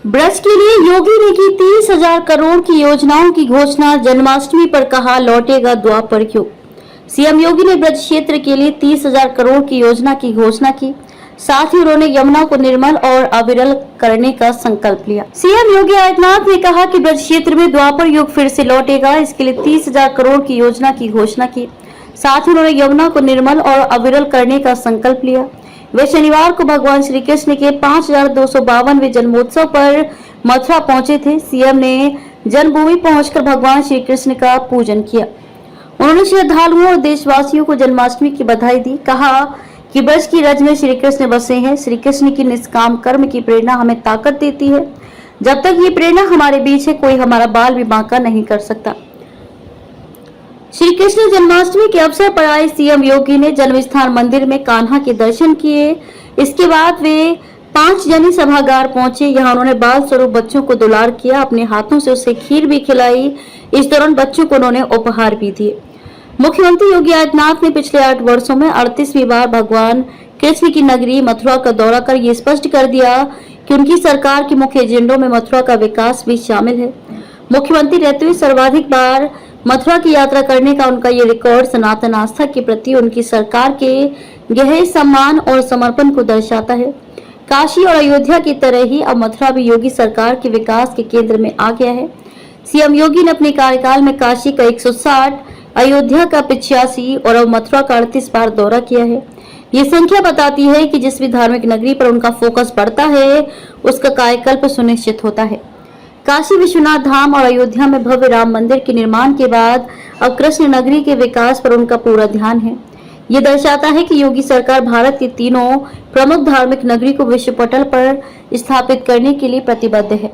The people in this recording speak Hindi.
ब्रज के लिए योगी ने की 30,000 करोड़ की योजनाओं की घोषणा। जन्माष्टमी पर कहा लौटेगा द्वापर युग। सीएम योगी ने ब्रज क्षेत्र के लिए 30,000 करोड़ की योजना की घोषणा की। साथ ही उन्होंने यमुना को निर्मल और अविरल करने का संकल्प लिया। सीएम योगी आदित्यनाथ ने कहा कि ब्रज क्षेत्र में द्वापर युग फिर से लौटेगा। इसके लिए 30,000 करोड़ की योजना की घोषणा की। साथ ही उन्होंने यमुना को निर्मल और अविरल करने का संकल्प लिया। वे शनिवार को भगवान श्री कृष्ण के 5252वें जन्मोत्सव पर मथुरा पहुंचे थे। सीएम ने जन्मभूमि पहुंचकर भगवान श्री कृष्ण का पूजन किया। उन्होंने श्रद्धालुओं और देशवासियों को जन्माष्टमी की बधाई दी। कहा कि ब्रज की रज में श्री कृष्ण बसे हैं। श्री कृष्ण की निष्काम कर्म की प्रेरणा हमें ताकत देती है। जब तक ये प्रेरणा हमारे बीच है, कोई हमारा बाल भी बांका नहीं कर सकता। श्री कृष्ण जन्माष्टमी के अवसर पर आए सीएम योगी ने जन्म स्थान मंदिर में कान्हा के दर्शन किए। इसके बाद वे 5 जनी सभागार पहुंचे। यहाँ उन्होंने बाल स्वरूप बच्चों को दुलार किया। अपने हाथों से उसे खीर भी खिलाई। इस दौरान बच्चों को उन्होंने उपहार भी दिए। मुख्यमंत्री योगी आदित्यनाथ ने पिछले 8 वर्षों में 38वीं बार भगवान कृष्ण की नगरी मथुरा का दौरा कर ये स्पष्ट कर दिया कि उनकी सरकार के मुख्य एजेंडों में मथुरा का विकास भी शामिल है। मुख्यमंत्री रहते हुए सर्वाधिक बार मथुरा की यात्रा करने का उनका ये रिकॉर्ड सनातन आस्था के प्रति उनकी सरकार के गहरे सम्मान और समर्पण को दर्शाता है। काशी और अयोध्या की तरह ही अब मथुरा भी योगी सरकार के विकास के केंद्र में आ गया है। सीएम योगी ने अपने कार्यकाल में काशी का 160, अयोध्या का 85 और अब मथुरा का 38 बार दौरा किया है। ये संख्या बताती है कि जिस भी धार्मिक नगरी पर उनका फोकस बढ़ता है, उसका कायाकल्प सुनिश्चित होता है। काशी विश्वनाथ धाम और अयोध्या में भव्य राम मंदिर के निर्माण के बाद अब कृष्ण नगरी के विकास पर उनका पूरा ध्यान है। ये दर्शाता है कि योगी सरकार भारत की तीनों प्रमुख धार्मिक नगरी को विश्व पटल पर स्थापित करने के लिए प्रतिबद्ध है।